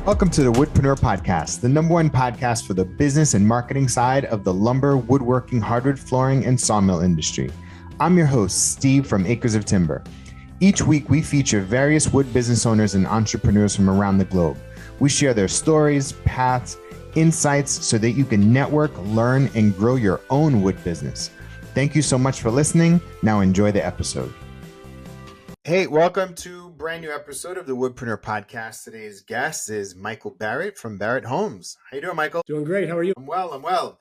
Welcome to the Woodpreneur podcast, the #1 podcast for the business and marketing side of the lumber, woodworking, hardwood flooring, and sawmill industry. I'm your host, Steve from Acres of Timber. Each week, we feature various wood business owners and entrepreneurs from around the globe. We share their stories, paths, insights so that you can network, learn, and grow your own wood business. Thank you so much for listening. Now enjoy the episode. Hey, welcome to a brand new episode of the Woodpreneur podcast. Today's guest is Michael Barrett from Barrett Homes. How you doing, Michael? Doing great. How are you? I'm well.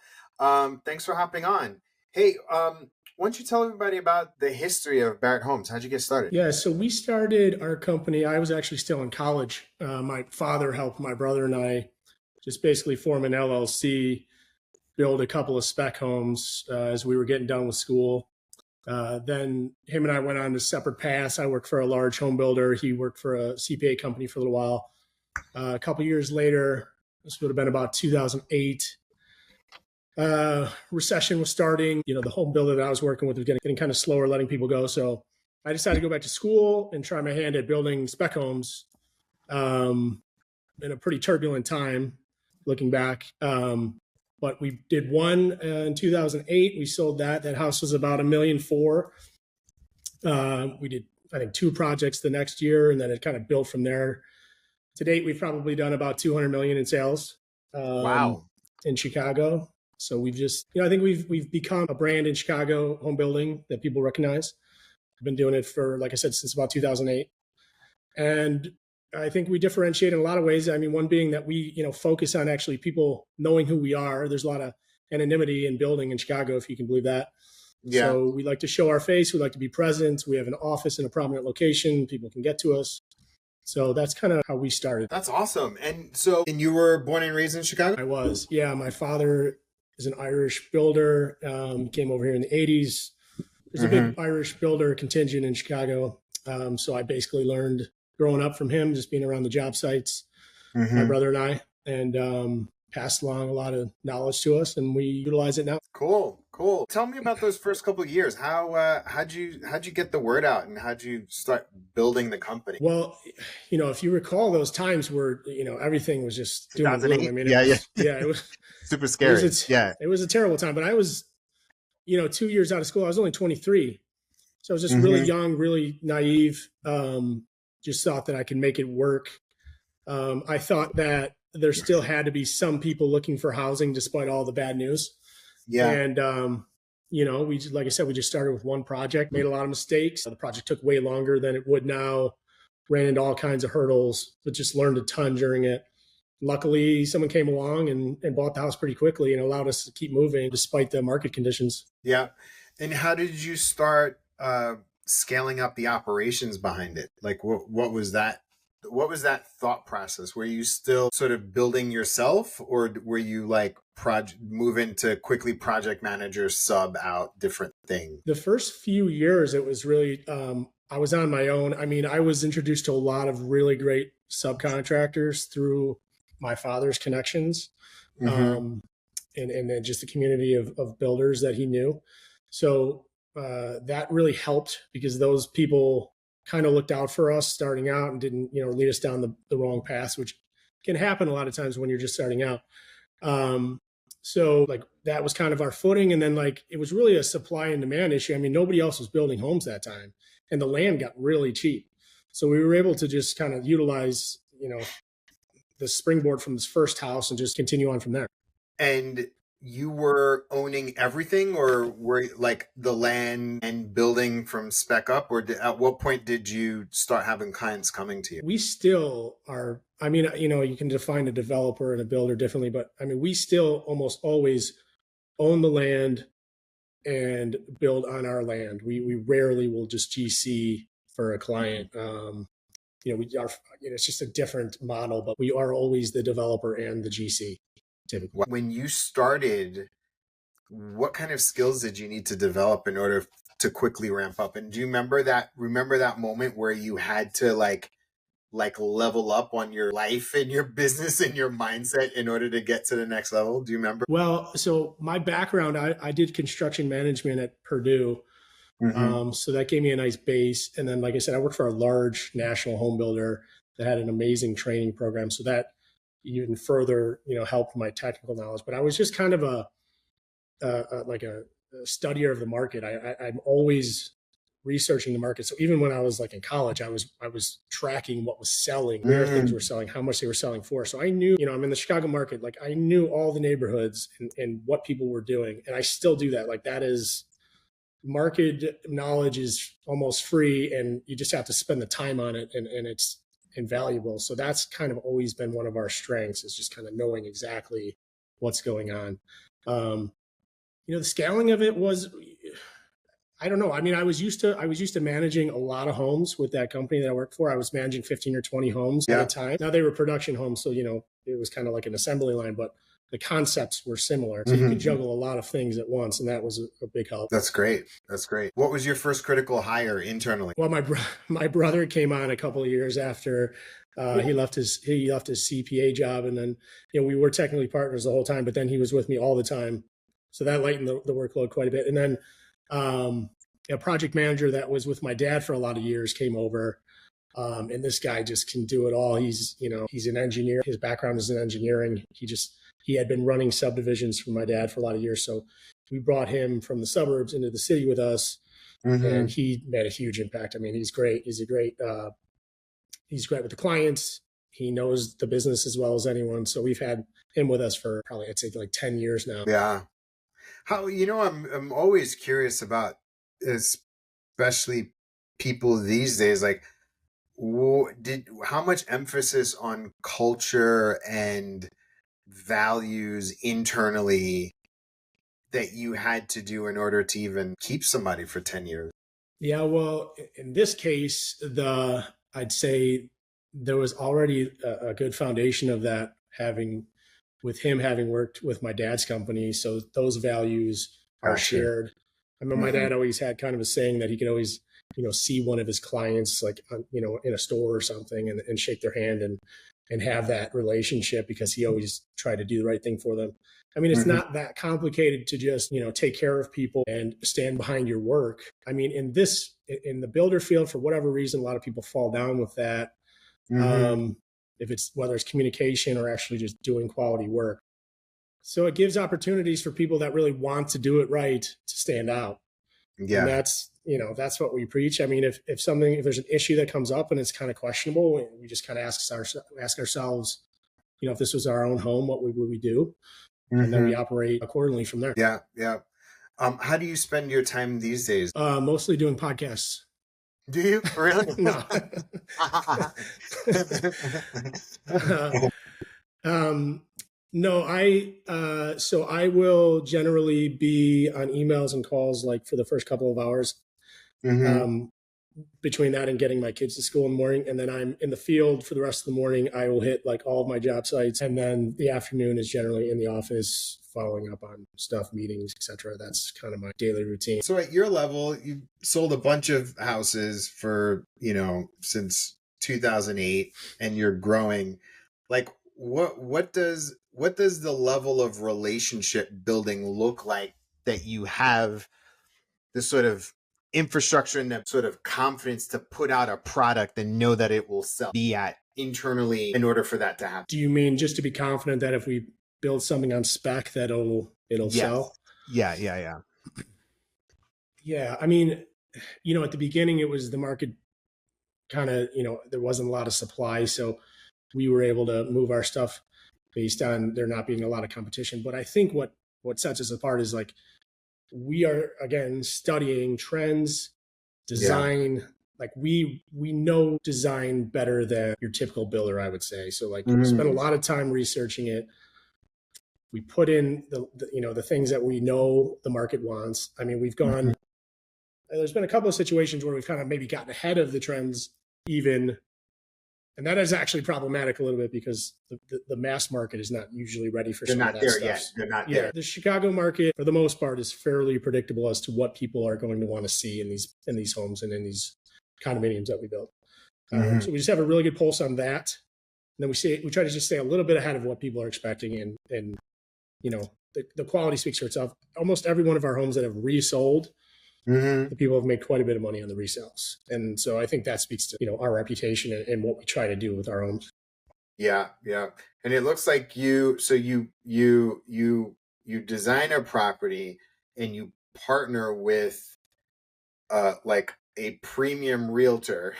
Thanks for hopping on. Hey, why don't you tell everybody about the history of Barrett Homes? How'd you get started? Yeah, so we started our company. I was actually still in college. My father helped my brother and I just basically form an LLC, build a couple of spec homes as we were getting done with school. Then him and I went on to separate paths. I worked for a large home builder. He worked for a CPA company for a little while. A couple of years later, this would have been about 2008. Recession was starting. You know, the home builder that I was working with was getting kind of slower, letting people go. So I decided to go back to school and try my hand at building spec homes in a pretty turbulent time, looking back. But we did one in 2008. We sold that. That house was about $1.4 million. We did, I think, 2 projects the next year, and then it kind of built from there. To date, we've probably done about $200 million in sales. Wow. In Chicago. So we've just, I think we've become a brand in Chicago home building that people recognize. I've been doing it for, like I said, since about 2008. And I think we differentiate in a lot of ways. I mean, one being that we, focus on actually people knowing who we are. There's a lot of anonymity in building in Chicago, if you can believe that. Yeah. So we like to show our face. We like to be present. We have an office in a prominent location. People can get to us. So that's kind of how we started. That's awesome. And you were born and raised in Chicago? I was. Yeah. My father is an Irish builder. Came over here in the 80s. There's a big Irish builder contingent in Chicago. So I basically learned growing up from him, just being around the job sites, my brother and I, and passed along a lot of knowledge to us, and we utilize it now. Cool. Tell me about those first couple of years. How'd you get the word out, and how'd you start building the company? Well, if you recall those times where everything was just doom and gloom. I mean, it was super scary. It was a terrible time. But I was, 2 years out of school. I was only 23, so I was just really young, really naive. Just thought that I could make it work. I thought that there still had to be some people looking for housing despite all the bad news. Yeah. And, like I said, we just started with one project, made a lot of mistakes. The project took way longer than it would now, ran into all kinds of hurdles, but just learned a ton during it. Luckily, someone came along and bought the house pretty quickly and allowed us to keep moving despite the market conditions. Yeah. And how did you start scaling up the operations behind it? Like what was that thought process? Were you still sort of building yourself, or were you like move into quickly project manager, sub out different things? The first few years it was really I was on my own. I mean, I was introduced to a lot of really great subcontractors through my father's connections, and then just the community of builders that he knew. So that really helped because those people kind of looked out for us starting out and didn't, lead us down the wrong path, which can happen a lot of times when you're just starting out. So like that was kind of our footing. And then like, it was really a supply and demand issue. I mean, nobody else was building homes that time and the land got really cheap. So we were able to just kind of utilize, the springboard from this first house and just continue on from there. And you were owning everything, or were like the land and building from spec up, or at what point did you start having clients coming to you? We still are. I mean, you can define a developer and a builder differently, but I mean, we still almost always own the land and build on our land. We rarely will just GC for a client. We are, it's just a different model, but we are always the developer and the GC. Typically. When you started, what kind of skills did you need to develop in order to quickly ramp up? And do you remember that moment where you had to like level up on your life and your business and your mindset in order to get to the next level? Do you remember? Well, so my background, I did construction management at Purdue. So that gave me a nice base. And then, like I said, I worked for a large national home builder that had an amazing training program. So that even further, help my technical knowledge. But I was just kind of a studier of the market. I'm always researching the market. So even when I was like in college, I was tracking what was selling, where things were selling, how much they were selling for. So I knew, I'm in the Chicago market, like I knew all the neighborhoods and what people were doing. And I still do that. Like that is, market knowledge is almost free, and you just have to spend the time on it, and it's invaluable. So that's kind of always been one of our strengths, is just kind of knowing exactly what's going on. The scaling of it was, I don't know. I mean, I was used to managing a lot of homes with that company that I worked for. I was managing 15 or 20 homes at a time. Now they were production homes, so it was kind of like an assembly line, but the concepts were similar. So you could juggle a lot of things at once, and that was a big help. That's great. What was your first critical hire internally? Well, my brother came on a couple of years after he left his CPA job, and then we were technically partners the whole time, but then he was with me all the time, so that lightened the workload quite a bit. And then a project manager that was with my dad for a lot of years came over. And this guy just can do it all. He's an engineer. His background is in engineering. He had been running subdivisions for my dad for a lot of years. So we brought him from the suburbs into the city with us, and he made a huge impact. I mean, he's great. He's great with the clients. He knows the business as well as anyone. So we've had him with us for probably, I'd say, like 10 years now. Yeah. How, I'm always curious about, especially people these days, like, how much emphasis on culture and values internally that you had to do in order to even keep somebody for 10 years? Yeah, well, in this case, I'd say there was already a good foundation of that, with him having worked with my dad's company. So those values are shared. I mean, my dad always had kind of a saying that he could always, see one of his clients, like, in a store or something, and shake their hand and have that relationship, because he always tried to do the right thing for them. I mean, it's not that complicated to just, take care of people and stand behind your work. I mean, in the builder field, for whatever reason, a lot of people fall down with that. Whether it's communication or actually just doing quality work. So it gives opportunities for people that really want to do it right to stand out. Yeah. And that's what we preach. I mean, if there's an issue that comes up and it's kind of questionable, we just kind of ask ourselves, if this was our own home, what would we do? And then we operate accordingly from there. Yeah. Yeah. How do you spend your time these days? Mostly doing podcasts. Do you really? No. No, so I will generally be on emails and calls like for the first couple of hours. Between that and getting my kids to school in the morning, and then I'm in the field for the rest of the morning. I will hit like all of my job sites, and then the afternoon is generally in the office following up on stuff, meetings, etc. That's kind of my daily routine. So at your level, you sold a bunch of houses for, since 2008, and you're growing. Like, what does the level of relationship building look like that you have the sort of infrastructure and the sort of confidence to put out a product and know that it will sell, be at internally in order for that to happen? Do you mean just to be confident that if we build something on spec that it'll sell? Yeah. Yeah. I mean, at the beginning it was the market kind of, there wasn't a lot of supply. So we were able to move our stuff based on there not being a lot of competition. But I think what sets us apart is like, we are, again, studying trends, design. Like we know design better than your typical builder, I would say. So like we spend a lot of time researching it. We put in the things that we know the market wants. I mean, we've gone, there's been a couple of situations where we've kind of maybe gotten ahead of the trends even. And that is actually problematic a little bit, because the mass market is not usually ready for some of that stuff. Yet. They're not there. The Chicago market, for the most part, is fairly predictable as to what people are going to want to see in these homes and in these condominiums that we build. So we just have a really good pulse on that. And then we try to just stay a little bit ahead of what people are expecting, and the quality speaks for itself. Almost every one of our homes that have resold, the people have made quite a bit of money on the resales. And so I think that speaks to, our reputation and what we try to do with our homes. Yeah. Yeah. And it looks like you design a property and you partner with like a premium realtor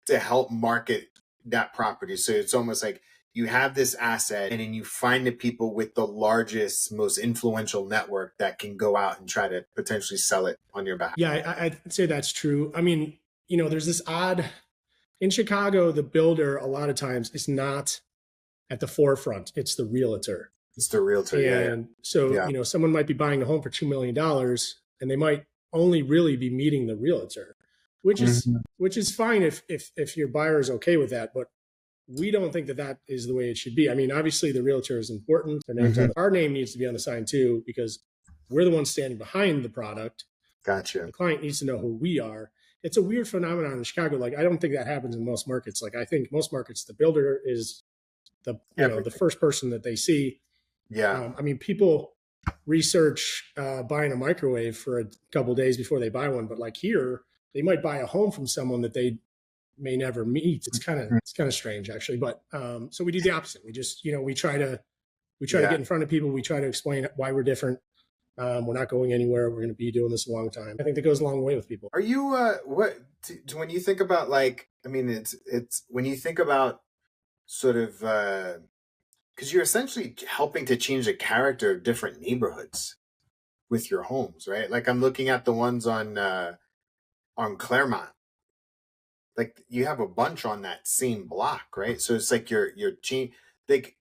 to help market that property. So it's almost like you have this asset and then you find the people with the largest, most influential network that can go out and try to potentially sell it on your behalf. Yeah, I'd say that's true. I mean, there's this odd in Chicago, the builder a lot of times is not at the forefront. It's the realtor. It's the realtor. And so, someone might be buying a home for $2 million and they might only really be meeting the realtor, which is fine if your buyer is okay with that. But we don't think that is the way it should be. I mean, obviously the realtor is important. Our name needs to be on the sign too, because we're the ones standing behind the product. Gotcha. The client needs to know who we are. It's a weird phenomenon in Chicago. Like, I don't think that happens in most markets. Like, I think most markets, the builder is the first person that they see. Yeah. I mean, people research buying a microwave for a couple of days before they buy one, but like here, they might buy a home from someone that they may never meet. It's kind of strange, actually. But so we do the opposite. We just we try to get in front of people. We try to explain why we're different. We're not going anywhere. We're going to be doing this a long time. I think that goes a long way with people. Are you when you think about it's when you think about sort of because you're essentially helping to change the character of different neighborhoods with your homes, right? Like I'm looking at the ones on Claremont. Like you have a bunch on that same block, right? So it's like you're like,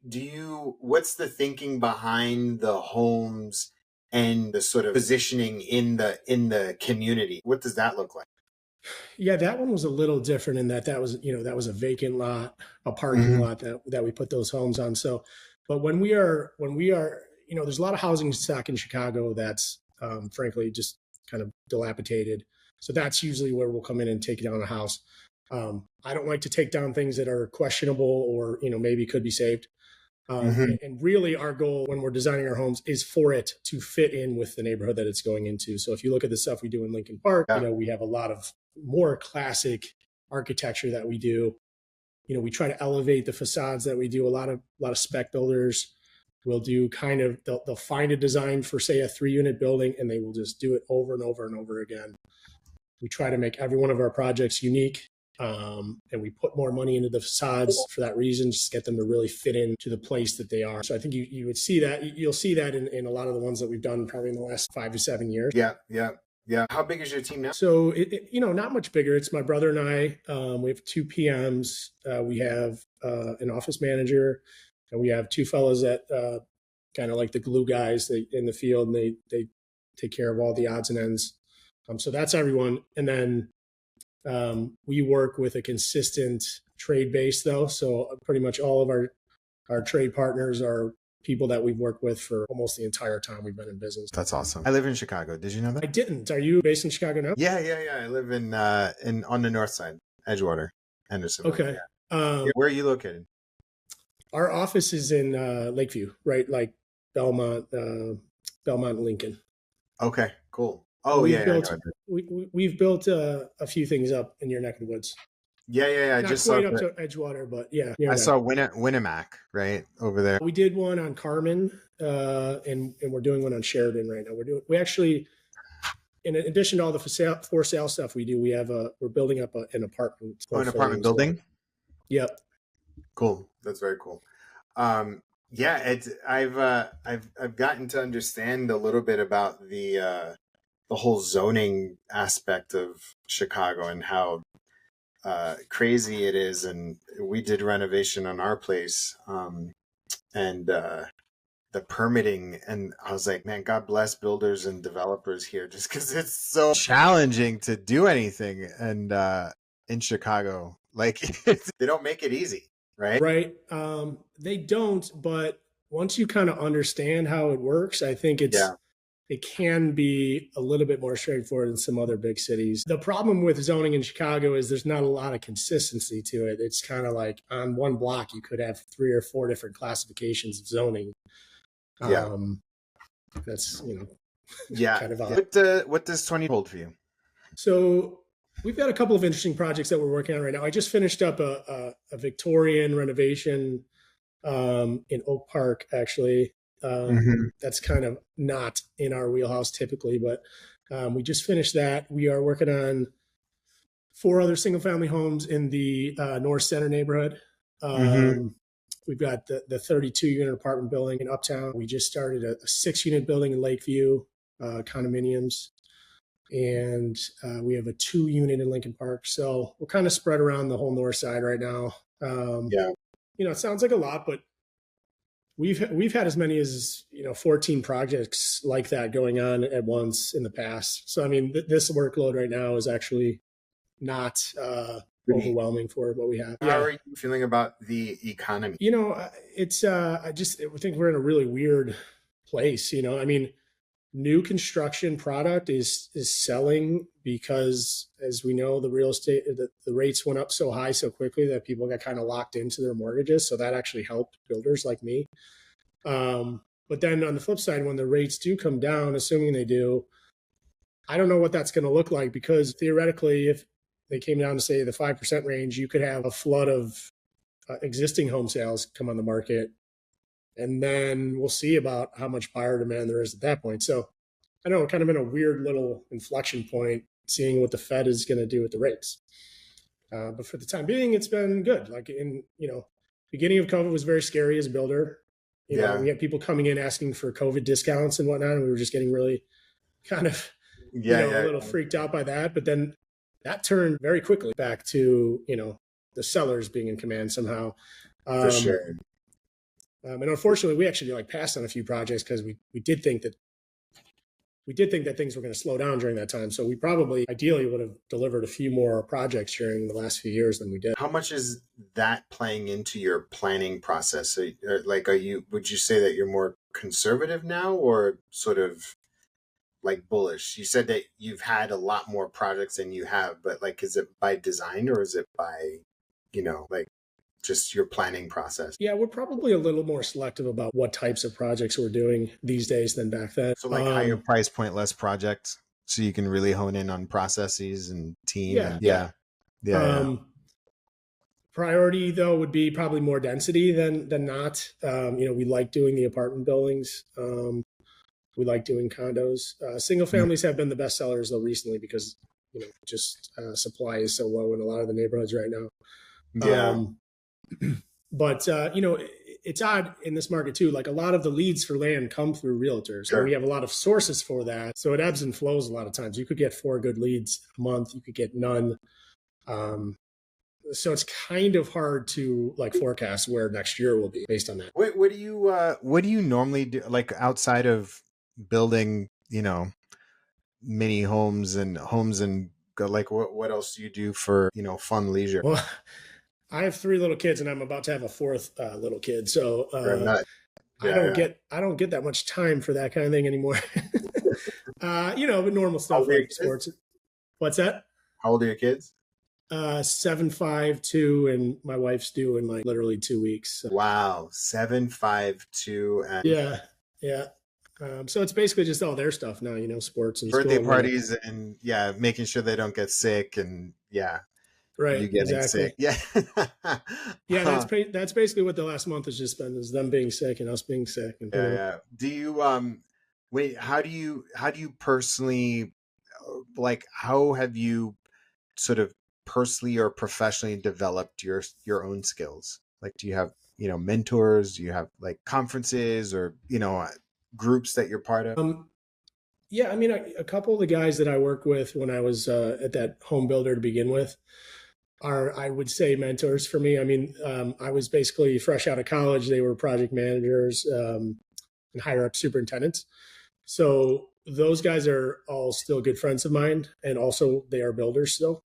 what's the thinking behind the homes and the sort of positioning in the community? What does that look like? Yeah, that one was a little different in that was a vacant lot, a parking lot that we put those homes on. So, but when we are, there's a lot of housing stock in Chicago that's frankly just kind of dilapidated. So that's usually where we'll come in and take down a house. I don't like to take down things that are questionable or maybe could be saved. And really our goal when we're designing our homes is for it to fit in with the neighborhood that it's going into. So if you look at the stuff we do in Lincoln Park, we have a lot of more classic architecture that we do. We try to elevate the facades that we do. A lot of spec builders will do they'll find a design for, say, a 3-unit building, and they will just do it over and over and over again. We try to make every one of our projects unique. And we put more money into the facades for that reason, just get them to really fit into the place that they are. So I think you would see that. You'll see that in a lot of the ones that we've done probably in the last 5 to 7 years. Yeah. How big is your team now? So not much bigger. It's my brother and I. We have 2 PMs. We have an office manager, and we have 2 fellows that kind of like the glue guys in the field, and they take care of all the odds and ends. So that's everyone. And then we work with a consistent trade base, though. So pretty much all of our trade partners are people that we've worked with for almost the entire time we've been in business. That's awesome. I live in Chicago. Did you know that? I didn't. Are you based in Chicago now? Yeah. I live in on the north side, Edgewater, Henderson. Okay. Yeah. Where are you located? Our office is in Lakeview, right? Like Belmont, Lincoln. Okay, cool. Oh, We've built a few things up in your neck of the woods. Yeah. I Not just quite saw up to Edgewater, but yeah. I saw Winnemac right over there. We did one on Carmen, and we're doing one on Sheridan right now. We actually, in addition to all the for sale stuff we do, we're building up an apartment. An apartment building. Yep. Cool. That's very cool. Yeah, I've gotten to understand a little bit about the whole zoning aspect of Chicago and how crazy it is. And we did renovation on our place, and the permitting, and I was like, man, God bless builders and developers here, just because it's so challenging to do anything. And in Chicago, like they don't make it easy. Right. They don't, but once you kind of understand how it works, I think it can be a little bit more straightforward than some other big cities. The problem with zoning in Chicago is there's not a lot of consistency to it. It's kind of like on one block, you could have 3 or 4 different classifications of zoning. That's, kind of odd. What does 20 hold for you? So we've got a couple of interesting projects that we're working on right now. I just finished up a Victorian renovation in Oak Park, actually. That's kind of not in our wheelhouse typically, but we just finished that. We are working on 4 other single family homes in the North Center neighborhood. We've got the 32 unit apartment building in Uptown. We just started a 6 unit building in Lakeview, condominiums. And we have a 2 unit in Lincoln Park. So we're kind of spread around the whole north side right now. It sounds like a lot, but we've had as many as 14 projects like that going on at once in the past. So I mean, this workload right now is actually not overwhelming for what we have. How are you feeling about the economy? It's I think we're in a really weird place. I mean, new construction product is selling because, as we know, the real estate, the rates went up so high so quickly that people got kind of locked into their mortgages. So that actually helped builders like me. But then on the flip side, when the rates do come down, assuming they do, I don't know what that's going to look like, because theoretically, if they came down to say the 5% range, you could have a flood of existing home sales come on the market. And then we'll see about how much buyer demand there is at that point. So I know we're kind of in a weird little inflection point, seeing what the Fed is going to do with the rates. But for the time being, it's been good. Like beginning of COVID was very scary as a builder. We had people coming in asking for COVID discounts and whatnot, and we were just getting really kind of a little freaked out by that. But then that turned very quickly back to the sellers being in command somehow. For sure. And unfortunately, we actually passed on a few projects because we did think that things were going to slow down during that time. So we probably ideally would have delivered a few more projects during the last few years than we did. How much is that playing into your planning process? So, would you say that you're more conservative now, or sort of like bullish? You said that you've had a lot more projects than you have, but is it by design, or is it by, just your planning process? Yeah, we're probably a little more selective about what types of projects we're doing these days than back then. So higher price point, less projects, so you can really hone in on processes and team. Priority though would be probably more density than not. We like doing the apartment buildings. We like doing condos. Single families have been the best sellers though recently, because supply is so low in a lot of the neighborhoods right now. But it's odd in this market too. Like, a lot of the leads for land come through realtors. Sure. And we have a lot of sources for that. So it ebbs and flows a lot of times. You could get 4 good leads a month. You could get none. So it's kind of hard to forecast where next year will be based on that. What do you normally do, outside of building, mini homes and what else do you do for, fun leisure? Well, I have 3 little kids, and I'm about to have a 4th little kid. So I don't get that much time for that kind of thing anymore. But normal stuff like sports. What's that? How old are your kids? 7, 5, 2, and my wife's due in literally 2 weeks. So. Wow, 7, 5, 2, and yeah. So it's basically just all their stuff now, sports and birthday parties, and making sure they don't get sick, and right, you getting sick. That's basically what the last month has just been, is them being sick and us being sick. And do you how do you personally, how have you sort of personally or professionally developed your own skills? Do you have mentors? Do you have conferences or groups that you're part of? A couple of the guys that I worked with when I was at that home builder to begin with are, I would say, mentors for me. I mean, I was basically fresh out of college. They were project managers and higher up superintendents. So those guys are all still good friends of mine, and also they are builders still.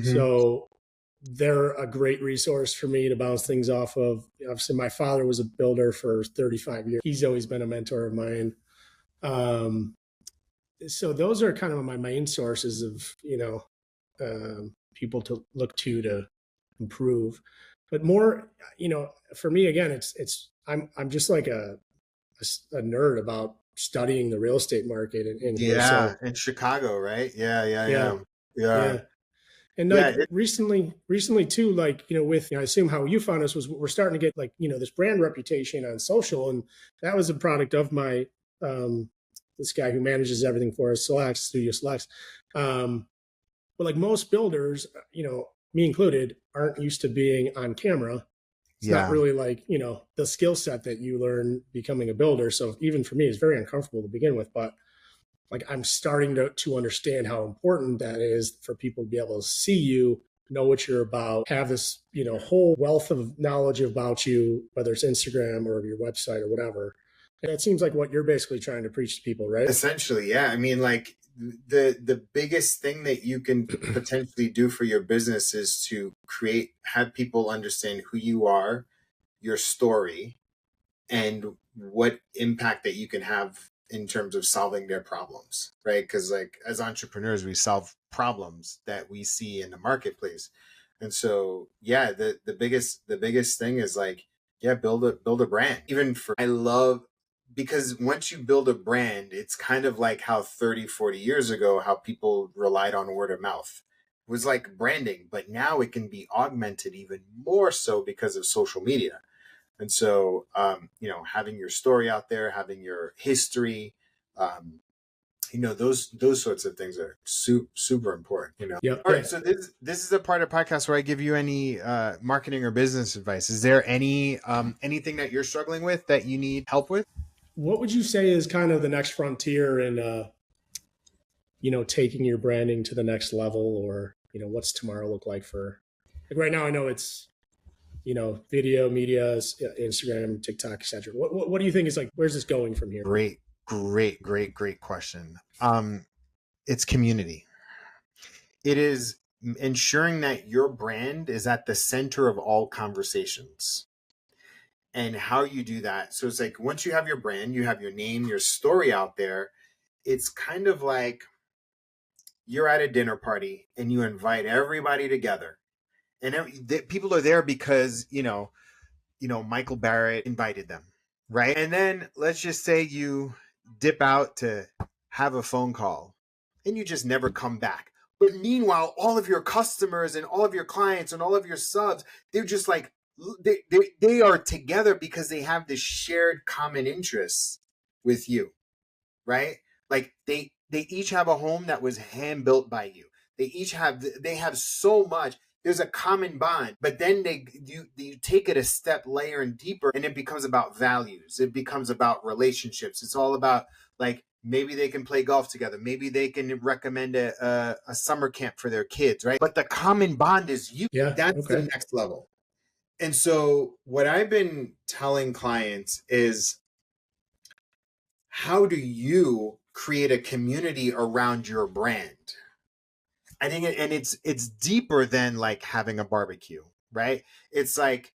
So they're a great resource for me to bounce things off of. Obviously, my father was a builder for 35 years. He's always been a mentor of mine. So those are kind of my main sources of, people to look to improve. But more, for me, again, I'm just like a nerd about studying the real estate market. In Chicago, right? Yeah. And Yeah, like recently too, like, with, I assume how you found us was we're starting to get like, this brand reputation on social. And that was a product of my, this guy who manages everything for us, Studio Selects. But like most builders, me included, aren't used to being on camera. It's not yeah. really like, the skill set that you learn becoming a builder. So even for me, it's very uncomfortable to begin with, but like I'm starting to understand how important that is for people to be able to see you, know what you're about, have this, whole wealth of knowledge about you, whether it's Instagram or your website or whatever. And it seems like what you're basically trying to preach to people, right? Essentially, yeah. I mean, like the biggest thing that you can potentially do for your business is to have people understand who you are, your story, and what impact that you can have in terms of solving their problems, right? Because like as entrepreneurs, we solve problems that we see in the marketplace. And so, yeah, the biggest thing is like, yeah, build a brand. I love, because once you build a brand, it's kind of like how 30, 40 years ago, how people relied on word of mouth. It was like branding, but now it can be augmented even more so because of social media. And so, having your story out there, having your history, those sorts of things are super important. Yeah. All right. So this is a part of the podcast where I give you any marketing or business advice. Is there anything that you're struggling with that you need help with? What would you say is kind of the next frontier in, taking your branding to the next level, or, what's tomorrow look like for, like right now, I know it's, video media, Instagram, TikTok, etc. What do you think is like, where's this going from here? Great question. It's community. It is ensuring that your brand is at the center of all conversations. And how you do that. So it's like once you have your brand, you have your name, your story out there. It's kind of like you're at a dinner party and you invite everybody together. And people are there because, Michael Barrett invited them, right? And then let's just say you dip out to have a phone call and you just never come back. But meanwhile, all of your customers and all of your clients and all of your subs, they're just like, they are together because they have this shared common interests with you, right? Like they each have a home that was hand built by you. They have so much. There's a common bond, but then you take it a step layer and deeper, and it becomes about values. It becomes about relationships. It's all about like maybe they can play golf together. Maybe they can recommend a summer camp for their kids, right? But the common bond is you. Yeah, That's the next level. And so what I've been telling clients is, how do you create a community around your brand? I think, and it's deeper than like having a barbecue, right? It's like,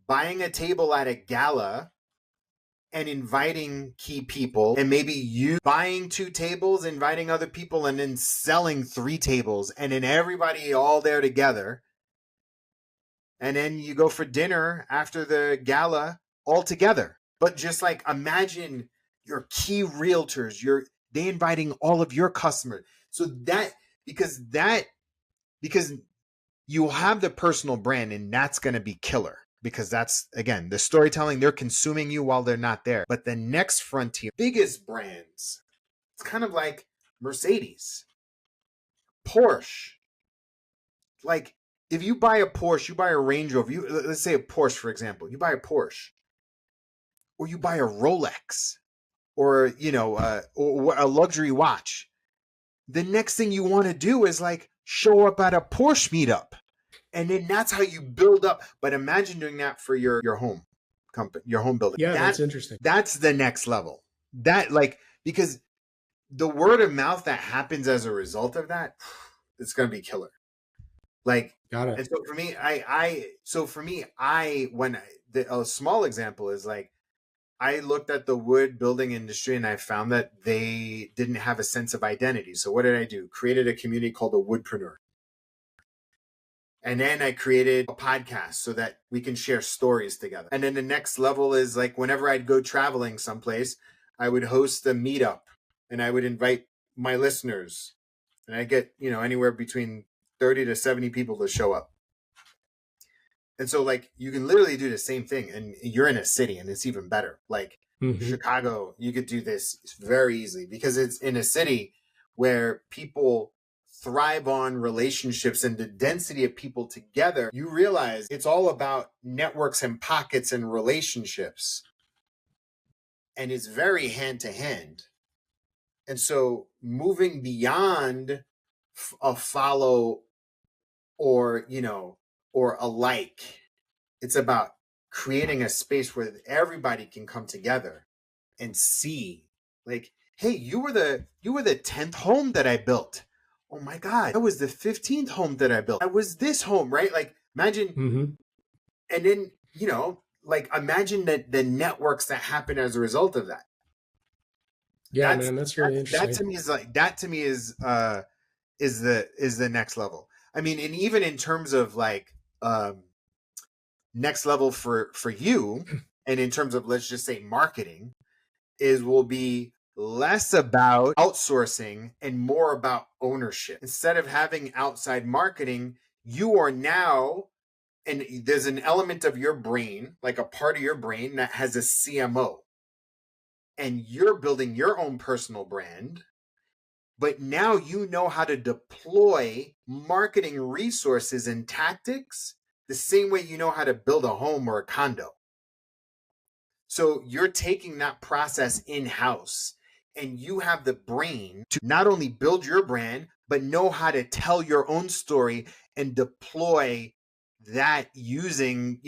buying a table at a gala and inviting key people, and maybe you buying 2 tables, inviting other people, and then selling 3 tables, and then everybody all there together. And then you go for dinner after the gala all together. But just like imagine your key realtors, they inviting all of your customers. So because you have the personal brand, and that's going to be killer, because that's, again, the storytelling. They're consuming you while they're not there. But the next frontier, biggest brands, it's kind of like Mercedes, Porsche. Like if you buy a Porsche, you buy a Range Rover, let's say a Porsche, for example, you buy a Porsche, or you buy a Rolex, or, or a luxury watch. The next thing you want to do is like show up at a Porsche meetup. And then that's how you build up. But imagine doing that for your home company, your home building. Yeah, that's interesting. That's the next level. Because the word of mouth that happens as a result of that, it's going to be killer. Like, got it. And so for me, a small example is like, I looked at the wood building industry and I found that they didn't have a sense of identity. So what did I do? Created a community called the Woodpreneur. And then I created a podcast so that we can share stories together. And then the next level is like, whenever I'd go traveling someplace, I would host a meetup and I would invite my listeners and I get, anywhere between 30 to 70 people to show up. And so like you can literally do the same thing, and you're in a city, and it's even better. Like Chicago, you could do this very easily because it's in a city where people thrive on relationships and the density of people together. You realize it's all about networks and pockets and relationships. And it's very hand to hand. And so moving beyond a follow or, or a like, it's about creating a space where everybody can come together and see, like, hey, you were the 10th home that I built. Oh my God, I was the 15th home that I built. I was this home, right? Like imagine, and then, like imagine that the networks that happen as a result of that. Yeah, man, that's really interesting. That to me is the next level. I mean, and even in terms of like next level for you, and in terms of, let's just say, marketing, will be less about outsourcing and more about ownership. Instead of having outside marketing, you are now, and there's an element of your brain, like a part of your brain that has a CMO, and you're building your own personal brand, but now you know how to deploy marketing resources and tactics the same way you know how to build a home or a condo. So you're taking that process in-house, and you have the brain to not only build your brand, but know how to tell your own story and deploy that using,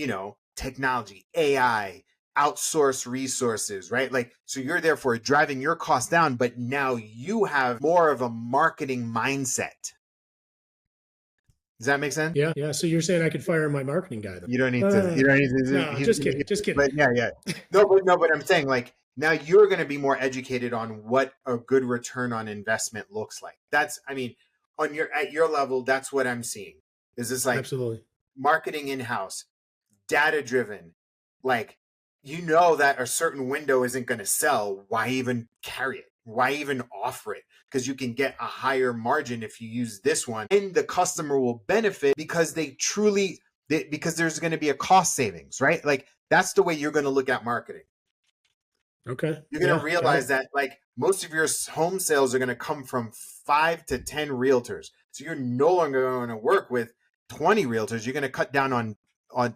technology, AI, outsource resources, right? Like, so you're therefore driving your costs down, but now you have more of a marketing mindset. Does that make sense? Yeah. Yeah. So you're saying I could fire my marketing guy then? You don't need to. No, just kidding. Just kidding. But yeah. But I'm saying, like, now you're going to be more educated on what a good return on investment looks like. That's, I mean, at your level, that's what I'm seeing. Is this like absolutely marketing in-house, data driven, like, that a certain window isn't going to sell. Why even carry it? Why even offer it? Because you can get a higher margin if you use this one, and the customer will benefit because because there's going to be a cost savings, right? Like, that's the way you're going to look at marketing. Okay. You're going to realize that, like, most of your home sales are going to come from 5 to 10 realtors. So you're no longer going to work with 20 realtors. You're going to cut down on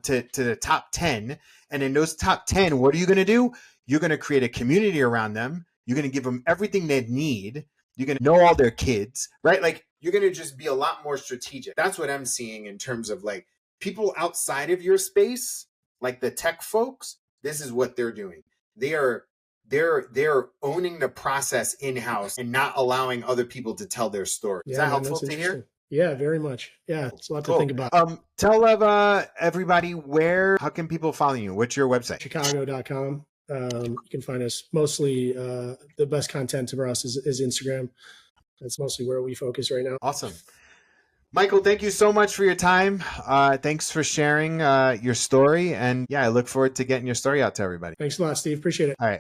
to the top 10. And in those top 10, what are you going to do? You're going to create a community around them. You're going to give them everything they need. You're going to know all their kids, right? Like, you're going to just be a lot more strategic. That's what I'm seeing in terms of, like, people outside of your space, like the tech folks. This is what they're doing. They're owning the process in-house and not allowing other people to tell their story. Is that helpful to hear? Yeah, very much. Yeah, it's a lot to think about. Tell everybody how can people follow you? What's your website? Chicago.com. You can find us mostly, the best content for us is Instagram. That's mostly where we focus right now. Awesome. Michael, thank you so much for your time. Thanks for sharing your story. And yeah, I look forward to getting your story out to everybody. Thanks a lot, Steve. Appreciate it. All right.